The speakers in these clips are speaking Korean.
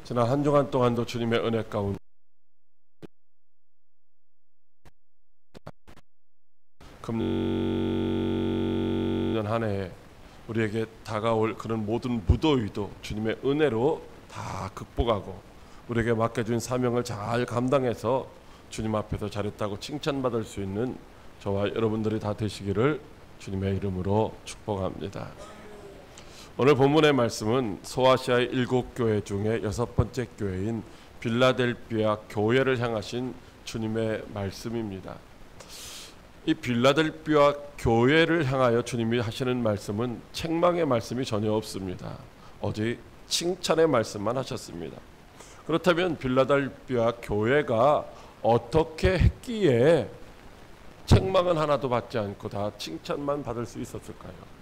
지난 한 주간 동안도 주님의 은혜 가운데 금년 한 해 우리에게 다가올 그런 모든 무더위도 주님의 은혜로 다 극복하고 우리에게 맡겨준 사명을 잘 감당해서 주님 앞에서 잘했다고 칭찬받을 수 있는 저와 여러분들이 다 되시기를 주님의 이름으로 축복합니다. 오늘 본문의 말씀은 소아시아의 7교회 중에 6번째 교회인 빌라델비아 교회를 향하신 주님의 말씀입니다. 이 빌라델비아 교회를 향하여 주님이 하시는 말씀은 책망의 말씀이 전혀 없습니다. 오직 칭찬의 말씀만 하셨습니다. 그렇다면 빌라델비아 교회가 어떻게 했기에 책망은 하나도 받지 않고 다 칭찬만 받을 수 있었을까요?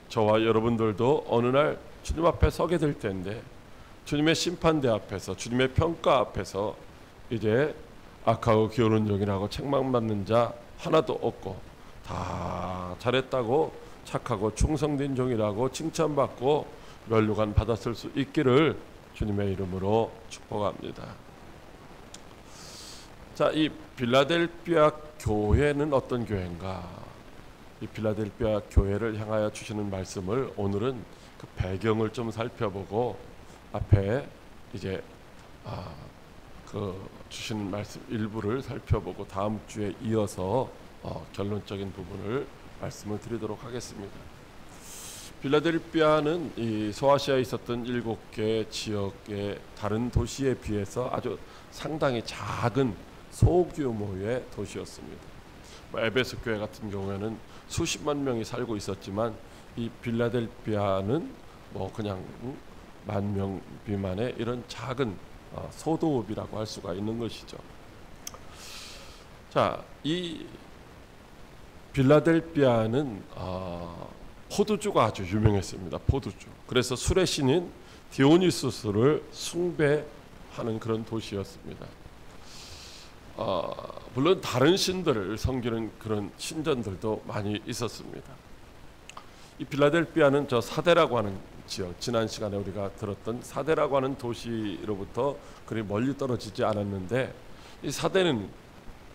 저와 여러분들도 어느 날 주님 앞에 서게 될 텐데 주님의 심판대 앞에서 주님의 평가 앞에서 이제 악하고 기울은 종이라고 책망받는 자 하나도 없고 다 잘했다고 착하고 충성된 종이라고 칭찬받고 면류관 받았을 수 있기를 주님의 이름으로 축복합니다. 자, 이 빌라델비아 교회는 어떤 교회인가? 이 빌라델비아 교회를 향하여 주시는 말씀을 오늘은 그 배경을 좀 살펴보고 앞에 이제 그 주시는 말씀 일부를 살펴보고 다음 주에 이어서 결론적인 부분을 말씀을 드리도록 하겠습니다. 빌라델비아는 이 소아시아에 있었던 7개 지역의 다른 도시에 비해서 아주 상당히 작은 소규모의 도시였습니다. 에베소 교회 같은 경우에는 수십만 명이 살고 있었지만 이 빌라델비아는 뭐 그냥 10,000명 미만의 이런 작은 소도읍이라고 할 수가 있는 것이죠. 자, 이 빌라델비아는 포도주가 아주 유명했습니다. 포도주. 그래서 술의 신인 디오니수스를 숭배하는 그런 도시였습니다. 물론 다른 신들을 섬기는 그런 신전들도 많이 있었습니다. 이 빌라델비아는 저 사데라고 하는 지역, 지난 시간에 우리가 들었던 사데라고 하는 도시로부터 그리 멀리 떨어지지 않았는데 이 사데는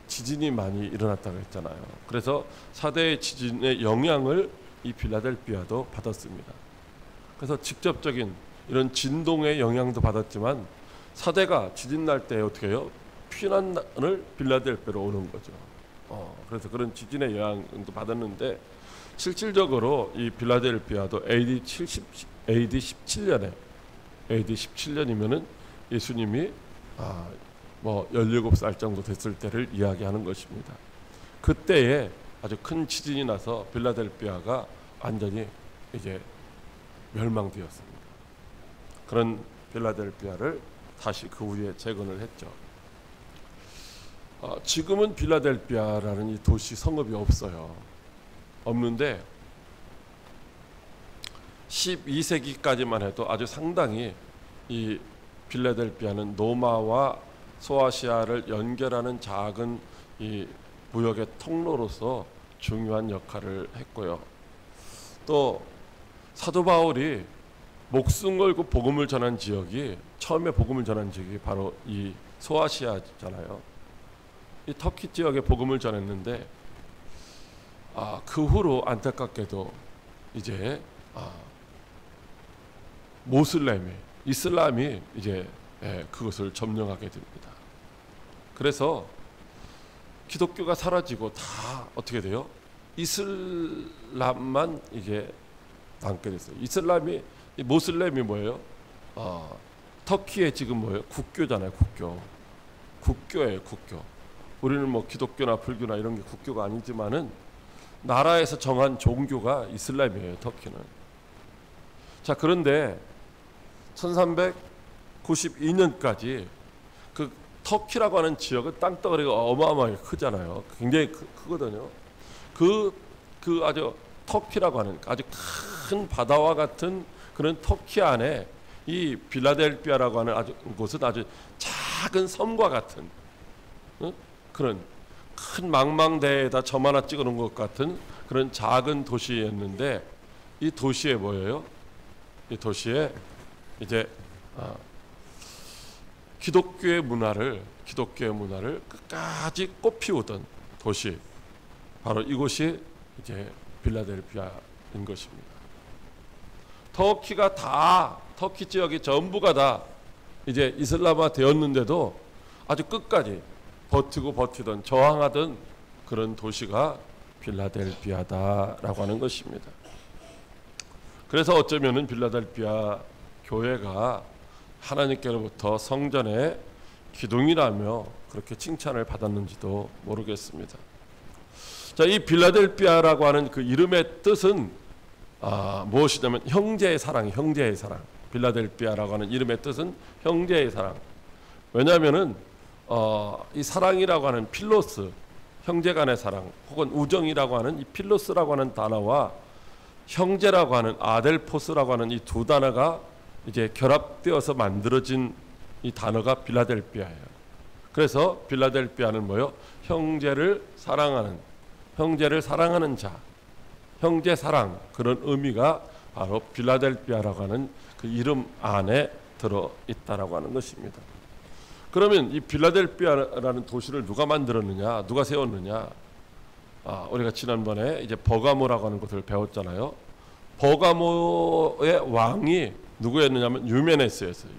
지진이 많이 일어났다고 했잖아요. 그래서 사데의 지진의 영향을 이 빌라델비아도 받았습니다. 그래서 직접적인 이런 진동의 영향도 받았지만 사데가 지진 날 때 어떻게 해요? 피난을 빌라델비아로 오는 거죠. 그래서 그런 지진의 영향도 받았는데 실질적으로 이 빌라델비아도 AD 17년이면은 예수님이 17살 정도 됐을 때를 이야기하는 것입니다. 그때에 아주 큰 지진이 나서 빌라델비아가 완전히 이제 멸망되었습니다. 그런 빌라델비아를 다시 그 후에 재건을 했죠. 지금은 빌라델비아라는 이 도시 성읍이 없는데 12세기까지만 해도 아주 상당히 이 빌라델비아는 노마와 소아시아를 연결하는 작은 이 무역의 통로로서 중요한 역할을 했고요. 또 사도 바울이 목숨 걸고 복음을 전한 지역이 처음에 복음을 전한 지역이 바로 이 소아시아잖아요. 이 터키 지역에 복음을 전했는데 그 후로 안타깝게도 이제 이슬람이 이제 그것을 점령하게 됩니다. 그래서 기독교가 사라지고 다 어떻게 돼요? 이슬람만 이게 남게 됐어요. 모슬렘이 뭐예요? 터키의 지금 뭐예요? 국교잖아요. 국교예요. 국교. 우리는 뭐 기독교나 불교나 이런 게 국교가 아니지만은 나라에서 정한 종교가 이슬람이에요. 터키는. 자, 그런데 1392년까지 그 터키라고 하는 지역은 땅덩어리가 어마어마하게 크잖아요. 굉장히 크거든요. 그 아주 터키라고 하는 아주 큰 바다와 같은 그런 터키 안에 이 빌라델비아라고 하는 곳은 아주 작은 섬과 같은 그런 큰 망망대에다 점 하나 찍어놓은 것 같은 그런 작은 도시였는데 이 도시에 뭐예요? 이 도시에 이제 기독교의 문화를 끝까지 꽃피우던 도시, 바로 이곳이 이제 빌라델피아인 것입니다. 터키 지역이 전부가 다 이제 이슬람화 되었는데도 아주 끝까지 버티던 저항하던 그런 도시가 빌라델피아다라고 하는 것입니다. 그래서 어쩌면은 빌라델피아 교회가 하나님께로부터 성전의 기둥이라며 그렇게 칭찬을 받았는지도 모르겠습니다. 자, 이 빌라델피아라고 하는 그 이름의 뜻은 무엇이냐면 형제의 사랑. 빌라델피아라고 하는 이름의 뜻은 형제의 사랑. 왜냐하면은 이 사랑이라고 하는 필로스, 형제간의 사랑, 혹은 우정이라고 하는 이 필로스라고 하는 단어와 형제라고 하는 아델포스라고 하는 이 두 단어가 이제 결합되어서 만들어진 이 단어가 빌라델피아예요. 그래서 빌라델피아는 뭐요? 형제를 사랑하는 자, 형제 사랑, 그런 의미가 바로 빌라델피아라고 하는 그 이름 안에 들어 있다라고 하는 것입니다. 그러면 이 빌라델피아라는 도시를 누가 만들었느냐, 누가 세웠느냐? 우리가 지난번에 이제 버가모라고 하는 것을 배웠잖아요. 버가모의 왕이 누구였느냐면 유메네스였어요.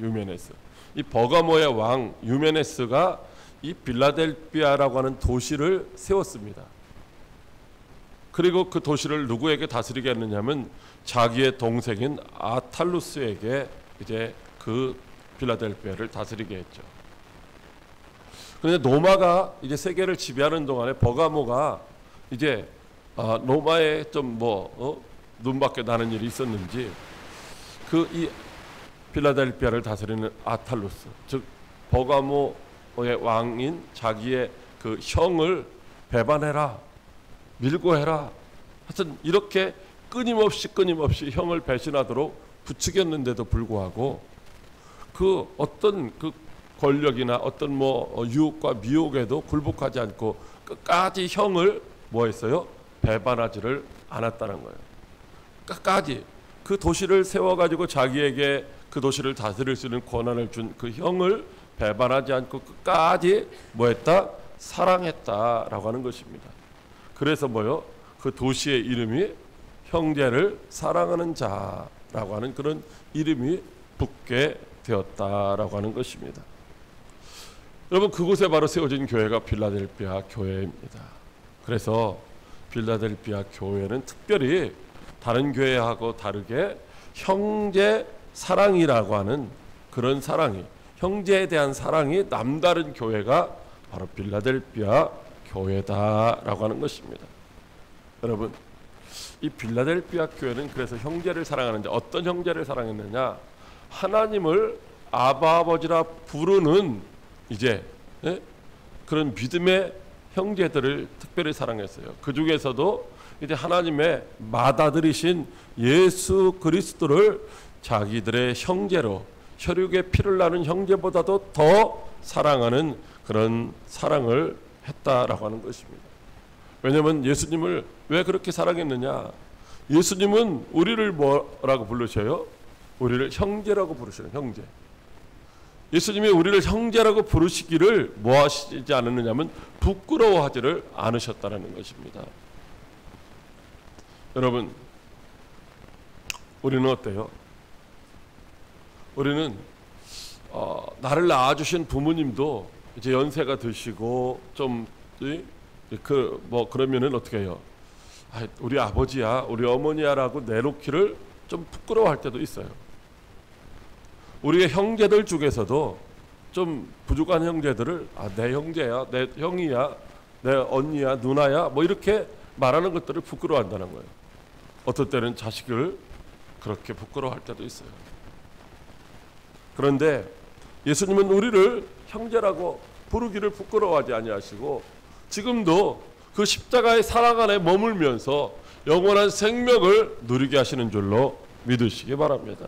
이 버가모의 왕 유메네스가 이 빌라델피아라고 하는 도시를 세웠습니다. 그리고 그 도시를 누구에게 다스리게 했느냐면 자기의 동생인 아탈루스에게 이제 그 빌라델피아를 다스리게 했죠. 그런데 로마가 이제 세계를 지배하는 동안에 버가모가 이제 로마에 좀 눈밖에 나는 일이 있었는지 그 이 필라델피아를 다스리는 아탈루스, 즉 버가모의 왕인 자기의 그 형을 배반해라, 밀고 해라, 하여튼 이렇게 끊임없이 형을 배신하도록 부추겼는데도 불구하고 그 어떤 그 권력이나 어떤 유혹과 미혹에도 굴복하지 않고 끝까지 형을 뭐했어요? 배반하지를 않았다는 거예요. 끝까지 그 도시를 세워가지고 자기에게 그 도시를 다스릴 수 있는 권한을 준 그 형을 배반하지 않고 끝까지 뭐했다? 사랑했다라고 하는 것입니다. 그래서 그 도시의 이름이 형제를 사랑하는 자라고 하는 그런 이름이 붙게 되었다라고 하는 것입니다. 여러분, 그곳에 바로 세워진 교회가 빌라델피아 교회입니다. 그래서 빌라델피아 교회는 특별히 다른 교회하고 다르게 형제 사랑이라고 하는 그런 사랑이, 형제에 대한 사랑이 남다른 교회가 바로 빌라델피아 교회다라고 하는 것입니다. 여러분, 이 빌라델피아 교회는 그래서 형제를 사랑하는데 어떤 형제를 사랑했느냐? 하나님을 아바 아버지라 부르는 이제 그런 믿음의 형제들을 특별히 사랑했어요. 그 중에서도 이제 하나님의 맏아들이신 예수 그리스도를 자기들의 형제로, 혈육의 피를 나눈 형제보다도 더 사랑하는 그런 사랑을 했다라고 하는 것입니다. 왜냐하면 예수님을 왜 그렇게 사랑했느냐? 예수님은 우리를 뭐라고 부르셔요? 우리를 형제라고 부르시는 형제. 예수님이 우리를 형제라고 부르시기를 뭐 하시지 않았느냐면 부끄러워하지를 않으셨다는 것입니다. 여러분, 우리는 어때요? 우리는 나를 낳아주신 부모님도 이제 연세가 드시고 좀 그러면은 어떻게 해요? 우리 아버지야, 우리 어머니야라고 내놓기를 좀 부끄러워할 때도 있어요. 우리의 형제들 중에서도 좀 부족한 형제들을 내 형제야, 내 형이야, 내 언니야, 누나야 이렇게 말하는 것들을 부끄러워한다는 거예요. 어떨 때는 자식을 그렇게 부끄러워할 때도 있어요. 그런데 예수님은 우리를 형제라고 부르기를 부끄러워하지 아니하시고 지금도 그 십자가의 사랑 안에 머물면서 영원한 생명을 누리게 하시는 줄로 믿으시기 바랍니다.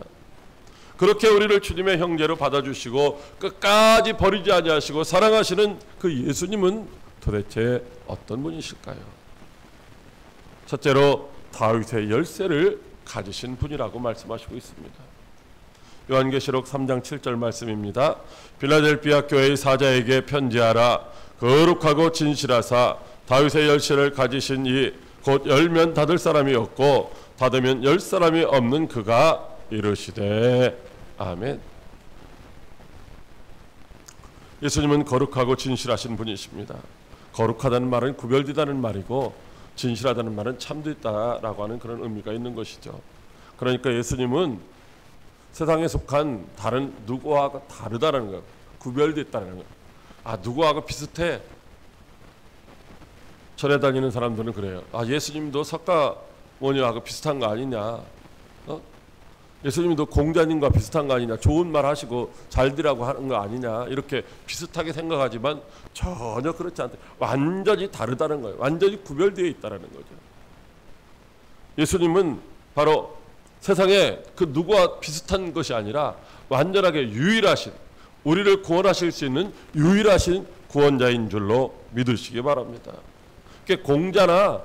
그렇게 우리를 주님의 형제로 받아주시고 끝까지 버리지 아니하시고 사랑하시는 그 예수님은 도대체 어떤 분이실까요? 첫째로 다윗의 열쇠를 가지신 분이라고 말씀하시고 있습니다. 요한계시록 3장 7절 말씀입니다. 필라델피아 교회의 사자에게 편지하라. 거룩하고 진실하사 다윗의 열쇠를 가지신 이 곧 열면 닫을 사람이 없고 닫으면 열 사람이 없는 그가 이르시되 아멘. 예수님은 거룩하고 진실하신 분이십니다. 거룩하다는 말은 구별되다는 말이고 진실하다는 말은 참되다라고 하는 그런 의미가 있는 것이죠. 그러니까 예수님은 세상에 속한 다른 누구와 다르다는 거예요. 구별됐다는 거예요. 아, 누구하고 비슷해. 절에 다니는 사람들은 그래요. 아, 예수님도 석가모니하고 비슷한 거 아니냐. 예수님도 공자님과 비슷한 거 아니냐. 좋은 말 하시고 잘되라고 하는 거 아니냐. 이렇게 비슷하게 생각하지만 전혀 그렇지 않다. 완전히 다르다는 거예요. 완전히 구별되어 있다는 거죠. 예수님은 바로 세상에 그 누구와 비슷한 것이 아니라 완전하게 유일하신, 우리를 구원하실 수 있는 유일하신 구원자인 줄로 믿으시기 바랍니다. 공자나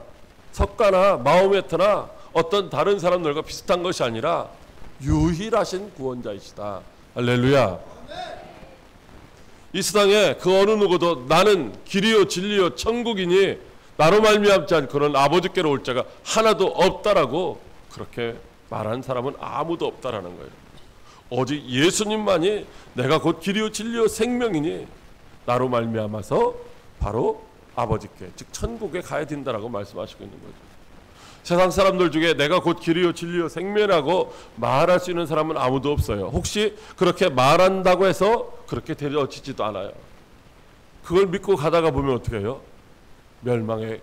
석가나 마호메트나 어떤 다른 사람들과 비슷한 것이 아니라 유일하신 구원자이시다. 할렐루야. 이 세상에 그 어느 누구도 나는 길이요 진리요 천국이니 나로 말미암지 않고 그런 아버지께로 올 자가 하나도 없다라고 그렇게 말한 사람은 아무도 없다라는 거예요. 오직 예수님만이 내가 곧 길이요 진리요 생명이니 나로 말미암아서 바로 아버지께, 즉 천국에 가야 된다라고 말씀하시고 있는 거죠. 세상 사람들 중에 내가 곧 길이요 진리요 생명이라고 말할 수 있는 사람은 아무도 없어요. 혹시 그렇게 말한다고 해서 그렇게 되어지지도 않아요. 그걸 믿고 가다가 보면 어떻게 해요? 멸망의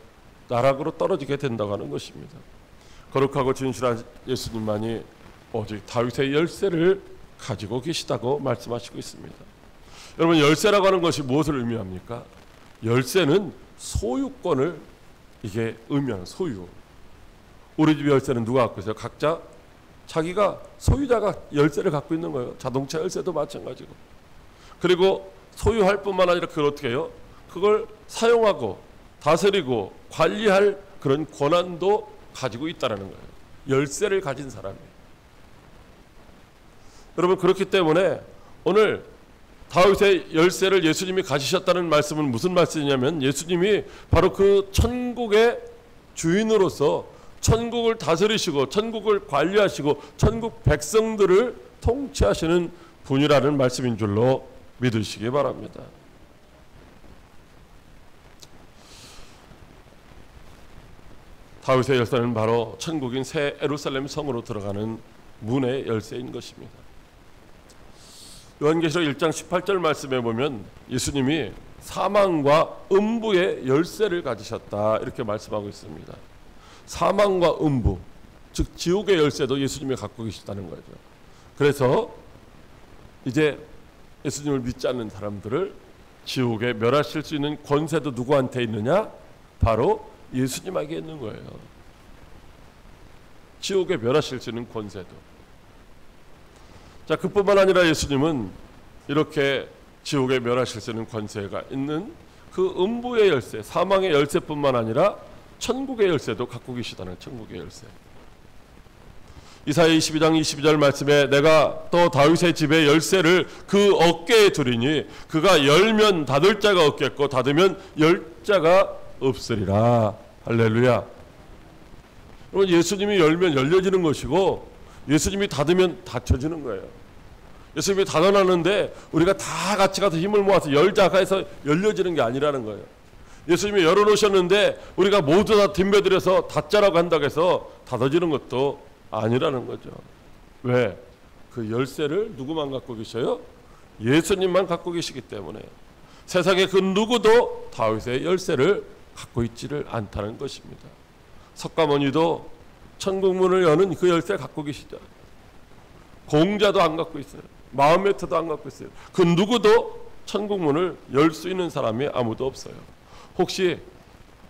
나락으로 떨어지게 된다고 하는 것입니다. 거룩하고 진실한 예수님만이 오직 다윗의 열쇠를 가지고 계시다고 말씀하시고 있습니다. 여러분, 열쇠라고 하는 것이 무엇을 의미합니까? 열쇠는 소유권을 이게 의미하는 소유. 우리 집 열쇠는 누가 갖고 있어요? 각자 자기가 소유자가 열쇠를 갖고 있는 거예요. 자동차 열쇠도 마찬가지고. 그리고 소유할 뿐만 아니라 그걸 어떻게 해요? 그걸 사용하고 다스리고 관리할 그런 권한도 가지고 있다는 거예요. 열쇠를 가진 사람이. 여러분, 그렇기 때문에 오늘 다윗의 열쇠를 예수님이 가지셨다는 말씀은 무슨 말씀이냐면 예수님이 바로 그 천국의 주인으로서 천국을 다스리시고 천국을 관리하시고 천국 백성들을 통치하시는 분이라는 말씀인 줄로 믿으시기 바랍니다. 다윗의 열쇠는 바로 천국인 새 예루살렘 성으로 들어가는 문의 열쇠인 것입니다. 요한계시록 1장 18절 말씀에 보면 예수님이 사망과 음부의 열쇠를 가지셨다 이렇게 말씀하고 있습니다. 사망과 음부, 즉 지옥의 열쇠도 예수님이 갖고 계시다는 거죠. 그래서 이제 예수님을 믿지 않는 사람들을 지옥에 멸하실 수 있는 권세도 누구한테 있느냐? 바로 예수님에게 있는 거예요. 지옥에 멸하실 수 있는 권세도. 자, 그뿐만 아니라 예수님은 이렇게 지옥에 멸하실 수 있는 권세가 있는 그 음부의 열쇠, 사망의 열쇠뿐만 아니라 천국의 열쇠도 갖고 계시다는 천국의 열쇠. 이사야 22장 22절 말씀에 내가 또 다윗의 집의 열쇠를 그 어깨에 두리니 그가 열면 닫을 자가 없겠고 닫으면 열 자가 없으리라. 할렐루야. 여러분, 예수님이 열면 열려지는 것이고 예수님이 닫으면 닫혀지는 거예요. 예수님이 닫아놨는데 우리가 다 같이 가서 힘을 모아서 열자가 해서 열려지는 게 아니라는 거예요. 예수님이 열어놓으셨는데 우리가 모두 다 뒷매들여서 닫자라고 한다고 해서 닫아지는 것도 아니라는 거죠. 왜? 그 열쇠를 누구만 갖고 계셔요? 예수님만 갖고 계시기 때문에 세상에 그 누구도 다윗의 열쇠를 갖고 있지를 않다는 것입니다. 석가모니도 천국문을 여는 그 열쇠 갖고 계시죠. 공자도 안 갖고 있어요. 마호메트도 안 갖고 있어요. 그 누구도 천국문을 열 수 있는 사람이 아무도 없어요. 혹시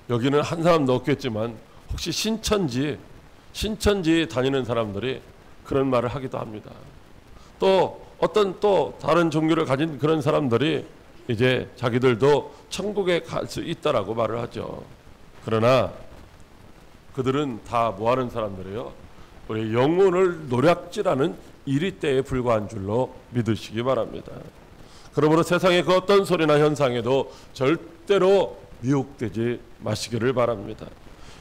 여기는 한 사람도 없겠지만 혹시 신천지 다니는 사람들이 그런 말을 하기도 합니다. 또 어떤 또 다른 종교를 가진 그런 사람들이 이제 자기들도 천국에 갈 수 있다라고 말을 하죠. 그러나 그들은 다 뭐하는 사람들이에요? 우리 영혼을 노략질하는 이리 때에 불과한 줄로 믿으시기 바랍니다. 그러므로 세상의 그 어떤 소리나 현상에도 절대로 미혹되지 마시기를 바랍니다.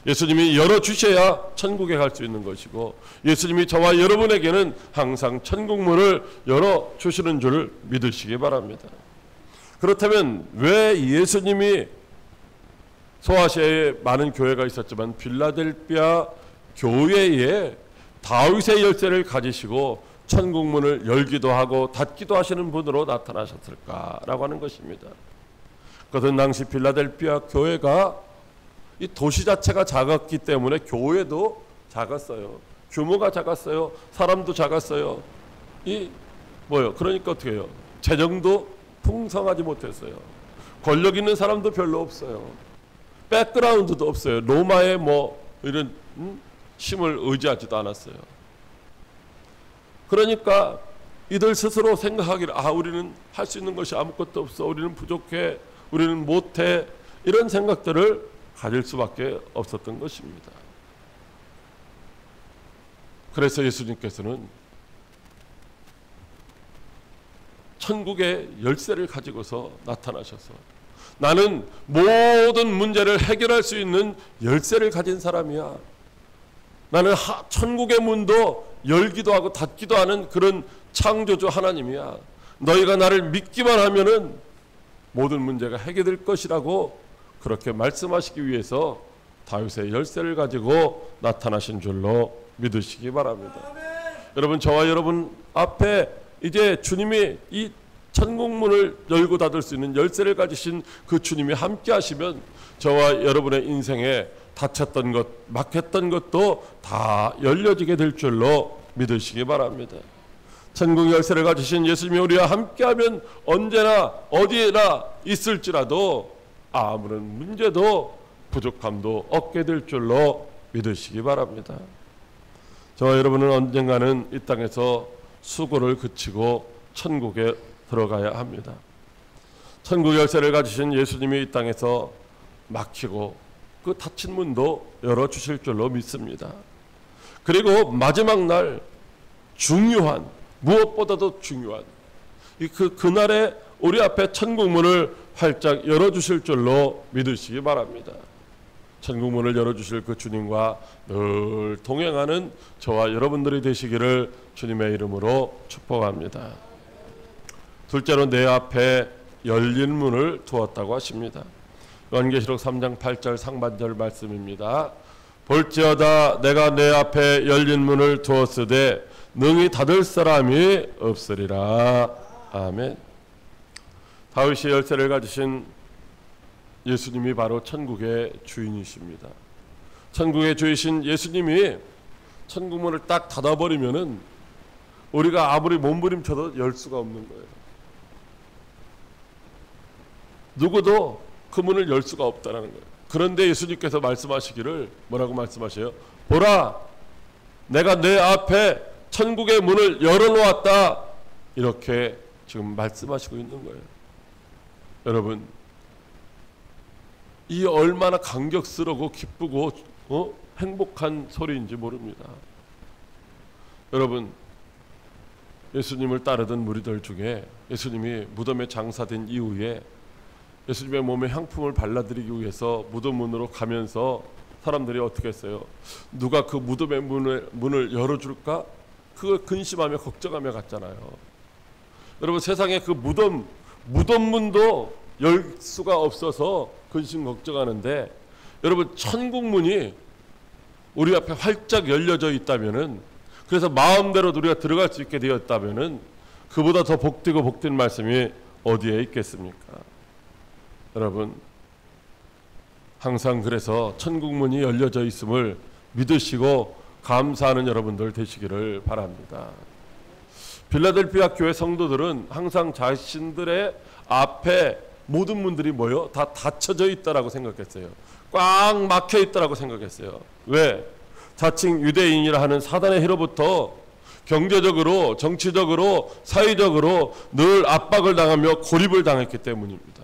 예수님이 열어주셔야 천국에 갈 수 있는 것이고, 예수님이 저와 여러분에게는 항상 천국문을 열어주시는 줄 믿으시기 바랍니다. 그렇다면 왜 예수님이 소아시아에 많은 교회가 있었지만 필라델피아 교회에 다윗의 열쇠를 가지시고 천국문을 열기도 하고 닫기도 하시는 분으로 나타나셨을까라고 하는 것입니다. 그것은 당시 필라델피아 교회가 이 도시 자체가 작았기 때문에 교회도 작았어요. 규모가 작았어요. 사람도 작았어요. 그러니까 어떻게 해요? 재정도 풍성하지 못했어요. 권력 있는 사람도 별로 없어요. 백그라운드도 없어요. 로마의 이런 힘을 의지하지도 않았어요. 그러니까 이들 스스로 생각하기를 우리는 할 수 있는 것이 아무것도 없어. 우리는 부족해. 우리는 못해. 이런 생각들을 가질 수밖에 없었던 것입니다. 그래서 예수님께서는 천국의 열쇠를 가지고서 나타나셔서 나는 모든 문제를 해결할 수 있는 열쇠를 가진 사람이야. 나는 천국의 문도 열기도 하고 닫기도 하는 그런 창조주 하나님이야. 너희가 나를 믿기만 하면은 모든 문제가 해결될 것이라고 그렇게 말씀하시기 위해서 다윗의 열쇠를 가지고 나타나신 줄로 믿으시기 바랍니다. 여러분, 저와 여러분 앞에 이제 주님이 이 천국문을 열고 닫을 수 있는 열쇠를 가지신 그 주님이 함께 하시면 저와 여러분의 인생에 닫혔던 것, 막혔던 것도 다 열려지게 될 줄로 믿으시기 바랍니다. 천국 열쇠를 가지신 예수님이 우리와 함께하면 언제나 어디에나 있을지라도 아무런 문제도 부족함도 없게 될 줄로 믿으시기 바랍니다. 저와 여러분은 언젠가는 이 땅에서 수고를 그치고 천국에 들어가야 합니다. 천국 열쇠를 가지신 예수님이 이 땅에서 막히고 그 닫힌 문도 열어주실 줄로 믿습니다. 그리고 마지막 날 중요한, 무엇보다도 중요한 그날에 우리 앞에 천국문을 활짝 열어주실 줄로 믿으시기 바랍니다. 천국문을 열어주실 그 주님과 늘 동행하는 저와 여러분들이 되시기를 주님의 이름으로 축복합니다. 둘째로 내 앞에 열린 문을 두었다고 하십니다. 요한계시록 3장 8절 상반절 말씀입니다. 볼지어다 내가 내 앞에 열린 문을 두었으되 능히 닫을 사람이 없으리라. 아멘. 다윗이 열쇠를 가지신 예수님이 바로 천국의 주인이십니다. 천국의 주이신 예수님이 천국문을 딱 닫아버리면은 우리가 아무리 몸부림쳐도 열 수가 없는 거예요. 누구도 그 문을 열 수가 없다는 거예요. 그런데 예수님께서 말씀하시기를 뭐라고 말씀하셔요? 보라, 내가 내 앞에 천국의 문을 열어놓았다. 이렇게 지금 말씀하시고 있는 거예요. 여러분, 이 얼마나 감격스러워 기쁘고 행복한 소리인지 모릅니다. 여러분, 예수님을 따르던 무리들 중에 예수님이 무덤에 장사된 이후에 예수님의 몸에 향품을 발라드리기 위해서 무덤 문으로 가면서 사람들이 어떻게 했어요? 누가 그 무덤의 문을 열어줄까? 그걸 근심하며 걱정하며 갔잖아요. 여러분, 세상에 그 무덤 문도 열 수가 없어서 근심 걱정하는데, 여러분, 천국 문이 우리 앞에 활짝 열려져 있다면은, 그래서 마음대로 우리가 들어갈 수 있게 되었다면은 그보다 더 복되고 복된 말씀이 어디에 있겠습니까? 여러분, 항상 그래서 천국 문이 열려져 있음을 믿으시고 감사하는 여러분들 되시기를 바랍니다. 필라델피아 교회 성도들은 항상 자신들의 앞에 모든 문들이 다 닫혀져 있다라고 생각했어요. 꽉 막혀 있다라고 생각했어요. 왜? 자칭 유대인이라 하는 사단의 해로부터 경제적으로, 정치적으로, 사회적으로 늘 압박을 당하며 고립을 당했기 때문입니다.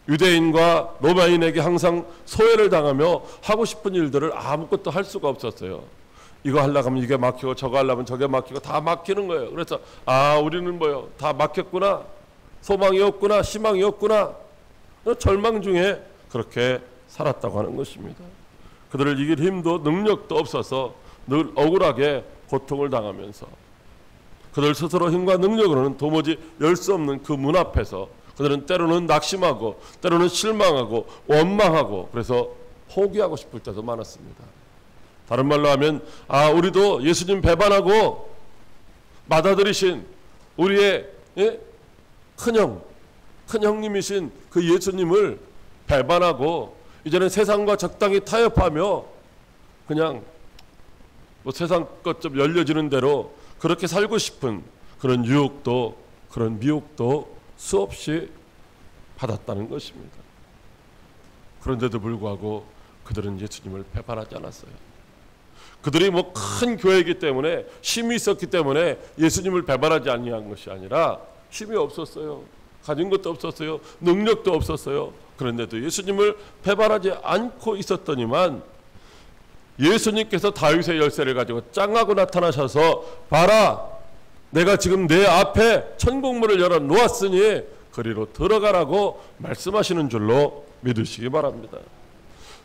유대인과 로마인에게 항상 소외를 당하며 하고 싶은 일들을 아무것도 할 수가 없었어요. 이거 하려고 하면 이게 막히고 저거 하려면 저게 막히고 다 막히는 거예요. 그래서 우리는 뭐요? 다 막혔구나. 소망이 없구나. 희망이 없구나. 절망 중에 그렇게 살았다고 하는 것입니다. 그들을 이길 힘도 능력도 없어서 늘 억울하게 고통을 당하면서 그들 스스로 힘과 능력으로는 도무지 열 수 없는 그 문 앞에서 그들은 때로는 낙심하고 때로는 실망하고 원망하고 그래서 포기하고 싶을 때도 많았습니다. 다른 말로 하면 우리도 예수님 배반하고 받아들이신 우리의 큰 형님이신 그 예수님을 배반하고 이제는 세상과 적당히 타협하며 그냥 세상 것 좀 열려지는 대로 그렇게 살고 싶은 그런 유혹도 그런 미혹도 수없이 받았다는 것입니다. 그런데도 불구하고 그들은 예수님을 배반하지 않았어요. 그들이 큰 교회이기 때문에 힘이 있었기 때문에 예수님을 배반하지 아니한 것이 아니라 힘이 없었어요. 가진 것도 없었어요. 능력도 없었어요. 그런데도 예수님을 배반하지 않고 있었더니만 예수님께서 다윗의 열쇠를 가지고 짱하고 나타나셔서 봐라, 내가 지금 내 앞에 천국문을 열어 놓았으니 그리로 들어가라고 말씀하시는 줄로 믿으시기 바랍니다.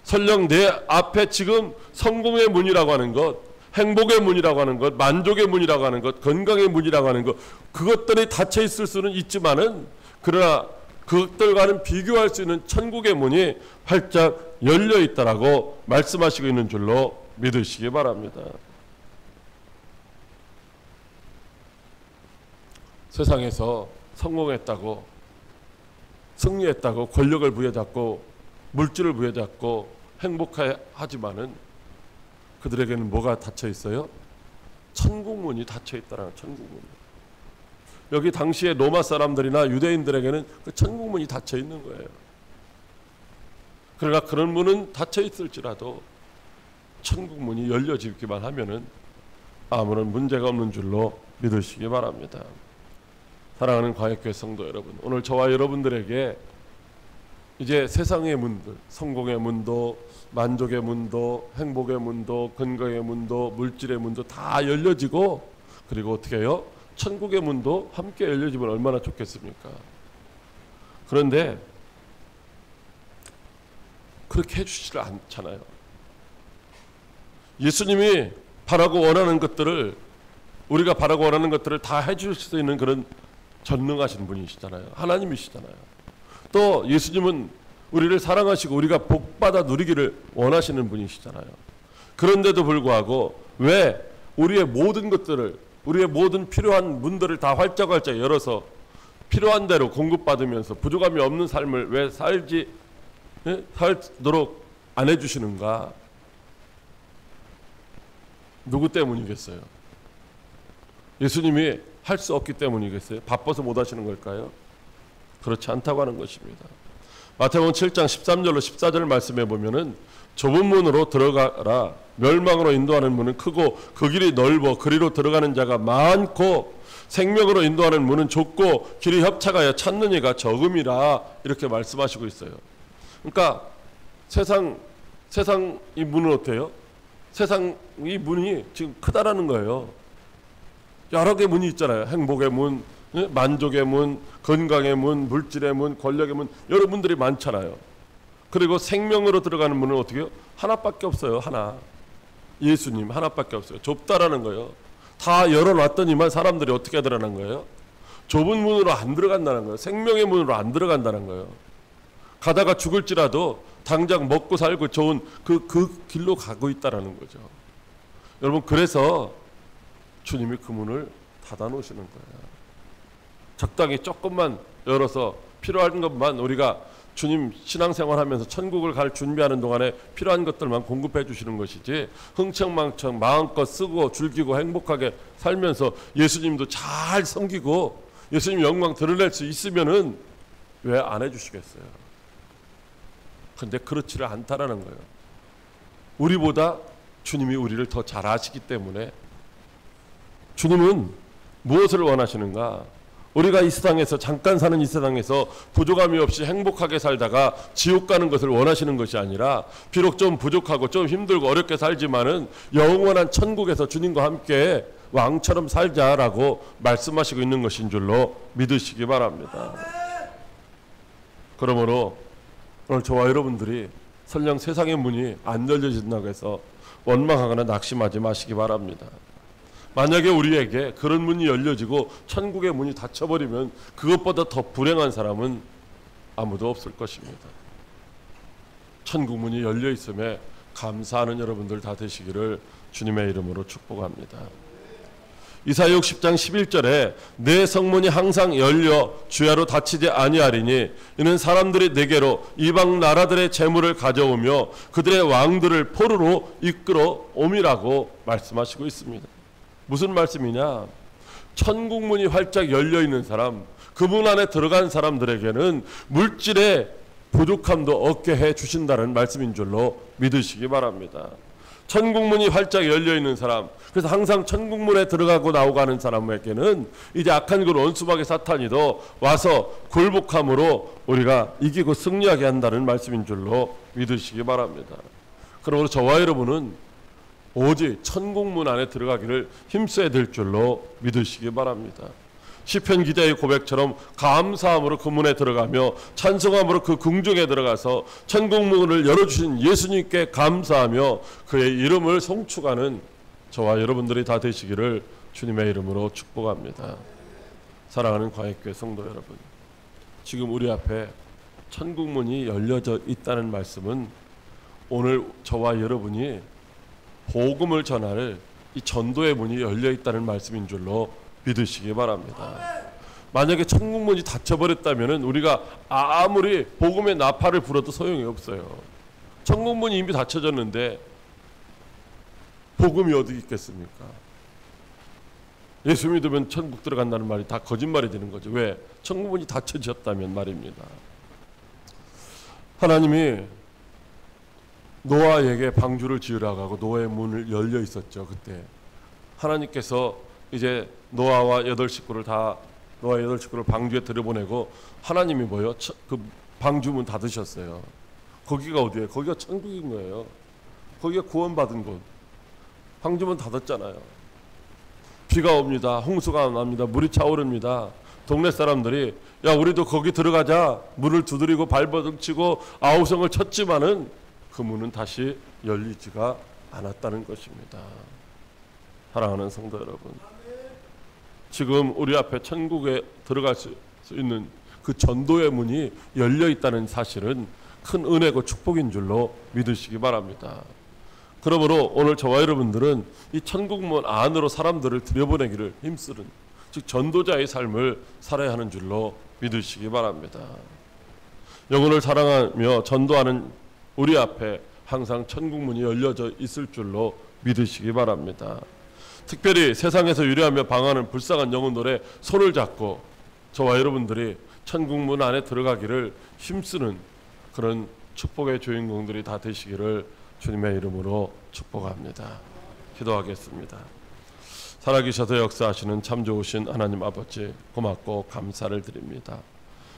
설령 내 앞에 지금 성공의 문이라고 하는 것, 행복의 문이라고 하는 것, 만족의 문이라고 하는 것, 건강의 문이라고 하는 것, 그것들이 닫혀 있을 수는 있지만은 그러나 그것들과는 비교할 수 있는 천국의 문이 활짝 열려 있다라고 말씀하시고 있는 줄로 믿으시기 바랍니다. 세상에서 성공했다고, 승리했다고, 권력을 부여잡고, 물질을 부여잡고 행복하지만은 그들에게는 뭐가 닫혀 있어요? 천국문이 닫혀 있다라는 천국문. 여기 당시에 로마 사람들이나 유대인들에게는 그 천국문이 닫혀 있는 거예요. 그러나 그런 문은 닫혀 있을지라도 천국문이 열려지기만 하면은 아무런 문제가 없는 줄로 믿으시기 바랍니다. 사랑하는 광역교회 성도 여러분, 오늘 저와 여러분들에게 이제 세상의 문들, 성공의 문도, 만족의 문도, 행복의 문도, 건강의 문도, 물질의 문도 다 열려지고 그리고 어떻게 해요? 천국의 문도 함께 열려지면 얼마나 좋겠습니까? 그런데 그렇게 해주시지 않잖아요. 예수님이 바라고 원하는 것들을, 우리가 바라고 원하는 것들을 다 해줄 수 있는 그런 전능하신 분이시잖아요. 하나님이시잖아요. 또 예수님은 우리를 사랑하시고 우리가 복받아 누리기를 원하시는 분이시잖아요. 그런데도 불구하고 왜 우리의 모든 것들을, 우리의 모든 필요한 문들을 다 활짝활짝 열어서 필요한 대로 공급받으면서 부족함이 없는 삶을 왜 살도록 안 해주시는가? 누구 때문이겠어요? 예수님이 할 수 없기 때문이겠어요? 바빠서 못 하시는 걸까요? 그렇지 않다고 하는 것입니다. 마태복음 7장 13절로 14절 말씀해 보면은 좁은 문으로 들어가라. 멸망으로 인도하는 문은 크고 그 길이 넓어 그리로 들어가는 자가 많고 생명으로 인도하는 문은 좁고 길이 협착하여 찾는 이가 적음이라 이렇게 말씀하시고 있어요. 그러니까 세상 이 문은 어때요? 세상 이 문이 지금 크다라는 거예요. 여러 개의 문이 있잖아요. 행복의 문, 만족의 문, 건강의 문, 물질의 문, 권력의 문, 여러 문들이 많잖아요. 그리고 생명으로 들어가는 문은 어떻게 해요? 하나밖에 없어요. 하나. 예수님 하나밖에 없어요. 좁다라는 거예요. 다 열어놨더니만 사람들이 어떻게 들어가는 거예요? 좁은 문으로 안 들어간다는 거예요. 생명의 문으로 안 들어간다는 거예요. 가다가 죽을지라도 당장 먹고 살고 좋은 그 길로 가고 있다라는 거죠. 여러분, 그래서 주님이 그 문을 닫아놓으시는 거예요. 적당히 조금만 열어서 필요한 것만 우리가 주님 신앙생활하면서 천국을 갈 준비하는 동안에 필요한 것들만 공급해 주시는 것이지, 흥청망청 마음껏 쓰고 즐기고 행복하게 살면서 예수님도 잘 섬기고 예수님 영광 드러낼 수 있으면은 왜 안 해주시겠어요? 근데 그렇지를 않다라는 거예요. 우리보다 주님이 우리를 더 잘 아시기 때문에 주님은 무엇을 원하시는가? 우리가 이 세상에서 잠깐 사는 이 세상에서 부족함이 없이 행복하게 살다가 지옥 가는 것을 원하시는 것이 아니라 비록 좀 부족하고 좀 힘들고 어렵게 살지만은 영원한 천국에서 주님과 함께 왕처럼 살자라고 말씀하시고 있는 것인 줄로 믿으시기 바랍니다. 그러므로 오늘 저와 여러분들이 설령 세상의 문이 안 열려진다고 해서 원망하거나 낙심하지 마시기 바랍니다. 만약에 우리에게 그런 문이 열려지고 천국의 문이 닫혀버리면 그것보다 더 불행한 사람은 아무도 없을 것입니다. 천국 문이 열려 있음에 감사하는 여러분들 다 되시기를 주님의 이름으로 축복합니다. 이사야 60장 11절에 내 성문이 항상 열려 주야로 닫히지 아니하리니 이는 사람들이 내게로 이방 나라들의 재물을 가져오며 그들의 왕들을 포로로 이끌어 옴이라고 말씀하시고 있습니다. 무슨 말씀이냐? 천국 문이 활짝 열려 있는 사람, 그 문 안에 들어간 사람들에게는 물질의 부족함도 없게 해 주신다는 말씀인 줄로 믿으시기 바랍니다. 천국 문이 활짝 열려 있는 사람, 그래서 항상 천국 문에 들어가고 나오고 하는 사람에게는 이제 악한 그 원수마귀 사탄이도 와서 굴복함으로 우리가 이기고 승리하게 한다는 말씀인 줄로 믿으시기 바랍니다. 그러므로 저와 여러분은 오직 천국 문 안에 들어가기를 힘써야 될 줄로 믿으시기 바랍니다. 시편 기자의 고백처럼 감사함으로 그 문에 들어가며 찬송함으로 그 궁중에 들어가서 천국 문을 열어주신 예수님께 감사하며 그의 이름을 송축하는 저와 여러분들이 다 되시기를 주님의 이름으로 축복합니다. 사랑하는 광역교회 성도 여러분, 지금 우리 앞에 천국 문이 열려져 있다는 말씀은 오늘 저와 여러분이 복음을 전할 이 전도의 문이 열려 있다는 말씀인 줄로 믿으시기 바랍니다. 만약에 천국 문이 닫혀버렸다면 우리가 아무리 복음의 나팔을 불어도 소용이 없어요. 천국 문이 이미 닫혀졌는데 복음이 어디 있겠습니까? 예수 믿으면 천국 들어간다는 말이 다 거짓말이 되는 거죠. 왜? 천국 문이 닫혀졌다면 말입니다. 하나님이 노아에게 방주를 지으라고 하고 노아의 문을 열려 있었죠. 그때 하나님께서 이제 노아와 8식구를 다 노아의 8식구를 방주에 들여보내고 하나님이 뭐요? 그 방주문 닫으셨어요. 거기가 어디예요? 거기가 천국인 거예요. 거기가 구원받은 곳. 방주문 닫았잖아요. 비가 옵니다. 홍수가 납니다. 물이 차오릅니다. 동네 사람들이 야 우리도 거기 들어가자. 문을 두드리고 발버둥치고 아우성을 쳤지만은 그 문은 다시 열리지가 않았다는 것입니다. 사랑하는 성도 여러분, 지금 우리 앞에 천국에 들어갈 수 있는 그 전도의 문이 열려 있다는 사실은 큰 은혜고 축복인 줄로 믿으시기 바랍니다. 그러므로 오늘 저와 여러분들은 이 천국문 안으로 사람들을 들여보내기를 힘쓰는, 즉 전도자의 삶을 살아야 하는 줄로 믿으시기 바랍니다. 영혼을 사랑하며 전도하는 우리 앞에 항상 천국문이 열려져 있을 줄로 믿으시기 바랍니다. 특별히 세상에서 유래하며 방황하는 불쌍한 영혼들의 손을 잡고 저와 여러분들이 천국문 안에 들어가기를 힘쓰는 그런 축복의 주인공들이 다 되시기를 주님의 이름으로 축복합니다. 기도하겠습니다. 살아계셔서 역사하시는 참 좋으신 하나님 아버지, 고맙고 감사를 드립니다.